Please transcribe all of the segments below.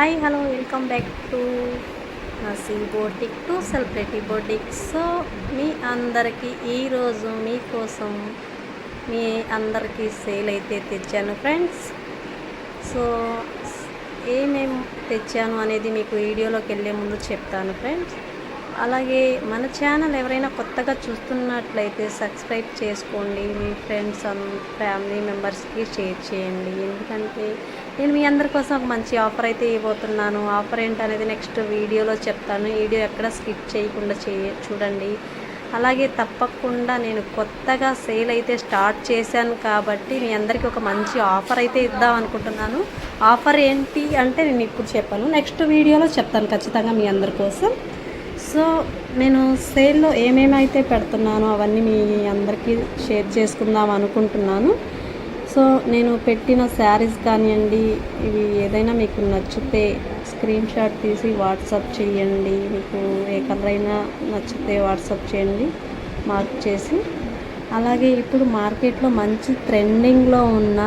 Hi hello welcome back to Nasi boutique to celebrity boutique. So మీ అందరికీ ఈరోజు మీకోసం మీ అందరికీ సేల్ అయితే తెచ్చాను ఫ్రెండ్స్. సో ఏమేం తెచ్చాను అనేది మీకు వీడియోలోకి వెళ్ళే ముందు చెప్తాను ఫ్రెండ్స్. అలాగే మన ఛానల్ ఎవరైనా కొత్తగా చూస్తున్నట్లయితే సబ్స్క్రైబ్ చేసుకోండి, మీ ఫ్రెండ్స్ ఫ్యామిలీ మెంబర్స్కి షేర్ చేయండి. ఎందుకంటే నేను మీ అందరి కోసం ఒక మంచి ఆఫర్ అయితే ఇవ్వబోతున్నాను. ఆఫర్ ఏంటనేది నెక్స్ట్ వీడియోలో చెప్తాను. వీడియో ఎక్కడ స్కిప్ చేయకుండా చూడండి. అలాగే తప్పకుండా నేను కొత్తగా సేల్ అయితే స్టార్ట్ చేశాను కాబట్టి మీ అందరికీ ఒక మంచి ఆఫర్ అయితే ఇద్దాం అనుకుంటున్నాను. ఆఫర్ ఏంటి అంటే నేను ఇప్పుడు చెప్పాను, నెక్స్ట్ వీడియోలో చెప్తాను ఖచ్చితంగా మీ అందరి కోసం. సో నేను సేల్లో ఏమేమైతే పెడుతున్నానో అవన్నీ మీ అందరికీ షేర్ చేసుకుందాం అనుకుంటున్నాను. సో నేను పెట్టిన శారీస్ కానివ్వండి, ఇవి ఏదైనా మీకు నచ్చితే స్క్రీన్ షాట్ తీసి వాట్సాప్ చేయండి. మీకు ఏ కలర్ అయినా నచ్చితే వాట్సాప్ చేయండి మార్క్ చేసి. అలాగే ఇప్పుడు మార్కెట్లో మంచి ట్రెండింగ్లో ఉన్న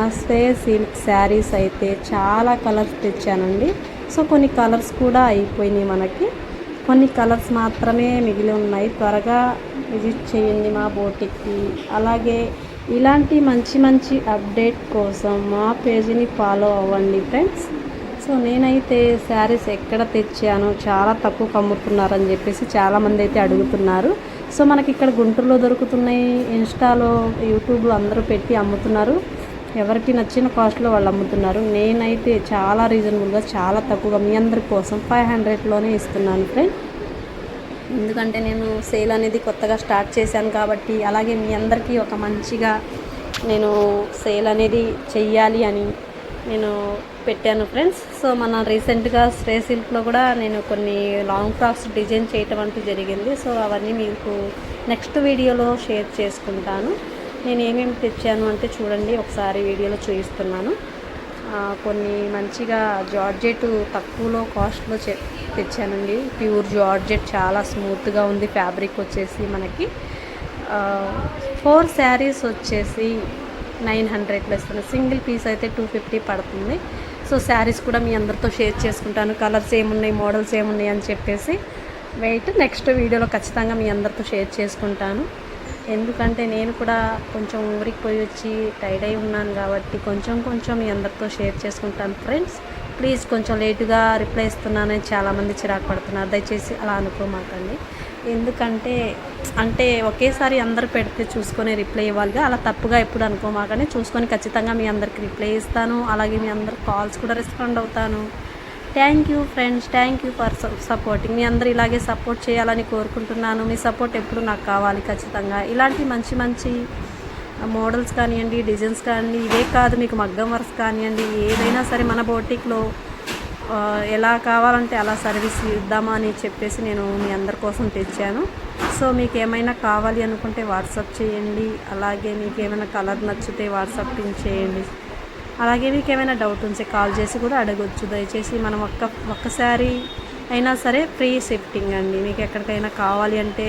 సిల్క్ శారీస్ అయితే చాలా కలర్స్ తెచ్చానండి. సో కొన్ని కలర్స్ కూడా అయిపోయినాయి, మనకి కొన్ని కలర్స్ మాత్రమే మిగిలి ఉన్నాయి. త్వరగా విజిట్ చేయండి మా బోటిక్కి. అలాగే ఇలాంటి మంచి మంచి అప్డేట్ కోసం మా పేజీని ఫాలో అవ్వండి ఫ్రెండ్స్. సో నేనైతే శారీస్ ఎక్కడ తెచ్చాను, చాలా తక్కువ అమ్ముతున్నారని చెప్పేసి చాలామంది అయితే అడుగుతున్నారు. సో మనకి ఇక్కడ గుంటూరులో దొరుకుతున్నాయి, ఇన్స్టాలో యూట్యూబ్లో అందరూ పెట్టి అమ్ముతున్నారు. ఎవరికి నచ్చిన కాస్ట్లో వాళ్ళు అమ్ముతున్నారు. నేనైతే చాలా రీజనబుల్గా, చాలా తక్కువగా మీ అందరి కోసం 500లోనే ఇస్తున్నాను ఫ్రెండ్. ఎందుకంటే నేను సేల్ అనేది కొత్తగా స్టార్ట్ చేశాను కాబట్టి, అలాగే మీ అందరికీ ఒక మంచిగా నేను సేల్ అనేది చెయ్యాలి అని నేను పెట్టాను ఫ్రెండ్స్. సో మన రీసెంట్గా స్ట్రే సిల్క్లో కూడా నేను కొన్ని లాంగ్ ఫ్రాక్స్ డిజైన్ చేయటం అంటూ జరిగింది. సో అవన్నీ మీకు నెక్స్ట్ వీడియోలో షేర్ చేసుకుంటాను. నేను ఏమేమి తెచ్చాను అంటే చూడండి, ఒకసారి వీడియోలో చూపిస్తున్నాను. కొన్ని మంచిగా జార్జెట్ తక్కువలో కాస్ట్లో తెచ్చానండి. ప్యూర్ జార్జెట్, చాలా స్మూత్గా ఉంది ఫ్యాబ్రిక్ వచ్చేసి. మనకి 4 శారీస్ వచ్చేసి 900 ఇస్తాను. సింగిల్ పీస్ అయితే 250 పడుతుంది. సో శారీస్ కూడా మీ అందరితో షేర్ చేసుకుంటాను, కలర్స్ ఏమున్నాయి, మోడల్స్ ఏమున్నాయి అని చెప్పేసి. వెయిట్ నెక్స్ట్ వీడియోలో ఖచ్చితంగా మీ అందరితో షేర్ చేసుకుంటాను. ఎందుకంటే నేను కూడా కొంచెం ఊరికి పోయి వచ్చి టైడ్ అయి ఉన్నాను కాబట్టి కొంచెం మీ అందరితో షేర్ చేసుకుంటాను ఫ్రెండ్స్. ప్లీజ్ కొంచెం లేటుగా రిప్లై ఇస్తున్నానని చాలామంది చిరాకు పడుతున్నారు. దయచేసి అలా అనుకోమాకండి. ఎందుకంటే ఒకేసారి అందరు పెడితే చూసుకొని రిప్లై ఇవ్వాలిగా, అలా తప్పుగా ఎప్పుడు అనుకోమాకండి. చూసుకొని ఖచ్చితంగా మీ అందరికి రిప్లై ఇస్తాను. అలాగే మీ అందరి కాల్స్ కూడా రెస్పాండ్ అవుతాను. Thank you friends, thank you for supporting. మీ అందరూ ఇలాగే సపోర్ట్ చేయాలని కోరుకుంటున్నాను. మీ సపోర్ట్ ఎప్పుడు నాకు కావాలి ఖచ్చితంగా. ఇలాంటి మంచి మంచి మోడల్స్ కానివ్వండి, డిజైన్స్ కానివ్వండి, ఇవే కాదు మీకు మగ్గం వర్క్స్ కానివ్వండి, ఏదైనా సరే మన బోటిక్లో ఎలా కావాలంటే అలా సర్వీస్ ఇద్దామా అని చెప్పేసి నేను మీ అందరి కోసం తెచ్చాను. సో మీకు ఏమైనా కావాలి అనుకుంటే వాట్సాప్ చేయండి. అలాగే మీకు ఏమైనా కలర్ నచ్చితే వాట్సాప్ పిన్ చేయండి. అలాగే మీకు ఏమైనా డౌట్ ఉంటే కాల్ చేసి కూడా అడగొచ్చు. దయచేసి మనం ఒక్కసారి అయినా సరే ఫ్రీ షిఫ్టింగ్ అండి. మీకు ఎక్కడికైనా కావాలి అంటే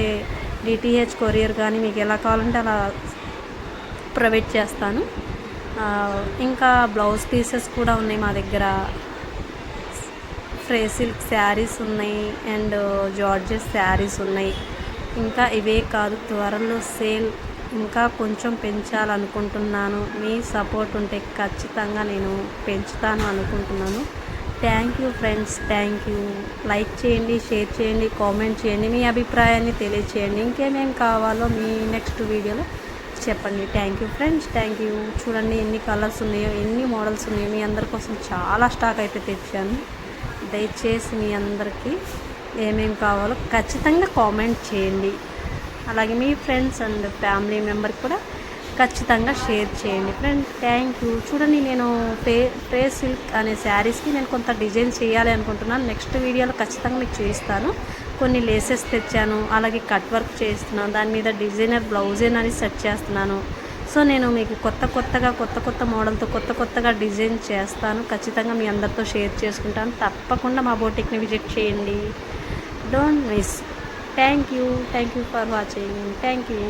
డిటిహెచ్ కొరియర్ కానీ మీకు ఎలా కావాలంటే అలా ప్రొవైడ్ చేస్తాను. ఇంకా బ్లౌజ్ పీసెస్ కూడా ఉన్నాయి మా దగ్గర. ఫ్రే సిల్క్ శారీస్ ఉన్నాయి అండ్ జార్జెస్ శారీస్ ఉన్నాయి. ఇంకా ఇవే కాదు, త్వరలో సేల్ ఇంకా కొంచెం పెంచాలనుకుంటున్నాను. మీ సపోర్ట్ ఉంటే ఖచ్చితంగా నేను పెంచుతాను అనుకుంటున్నాను. Thank you friends, thank you. Like చేయండి, షేర్ చేయండి, కామెంట్ చేయండి, మీ అభిప్రాయాన్ని తెలియచేయండి. ఇంకేమేమి కావాలో మీ నెక్స్ట్ వీడియోలో చెప్పండి. Thank you friends, thank you. చూడండి ఎన్ని కలర్స్ ఉన్నాయో, ఎన్ని మోడల్స్ ఉన్నాయో. మీ అందరి కోసం చాలా స్టాక్ అయితే తెచ్చాను. దయచేసి మీ అందరికీ ఏమేమి కావాలో ఖచ్చితంగా కామెంట్ చేయండి. అలాగే మీ ఫ్రెండ్స్ అండ్ ఫ్యామిలీ మెంబర్కి కూడా ఖచ్చితంగా షేర్ చేయండి ఫ్రెండ్స్. Thank you. చూడండి నేను ఫ్రే సిల్క్ అనే శారీస్కి నేను కొంత డిజైన్ చేయాలి అనుకుంటున్నాను. నెక్స్ట్ వీడియోలో ఖచ్చితంగా మీకు చూపిస్తాను. కొన్ని లేసెస్ తెచ్చాను, అలాగే కట్ వర్క్ చేస్తున్నాను, దాని మీద డిజైనర్ బ్లౌజేన్ అని సెట్ చేస్తున్నాను. సో నేను మీకు కొత్త మోడల్తో కొత్తగా డిజైన్ చేస్తాను. ఖచ్చితంగా మీ అందరితో షేర్ చేసుకుంటాను. తప్పకుండా మా బోటిక్ని విజిట్ చేయండి. Don't miss. Thank you for watching. Thank you.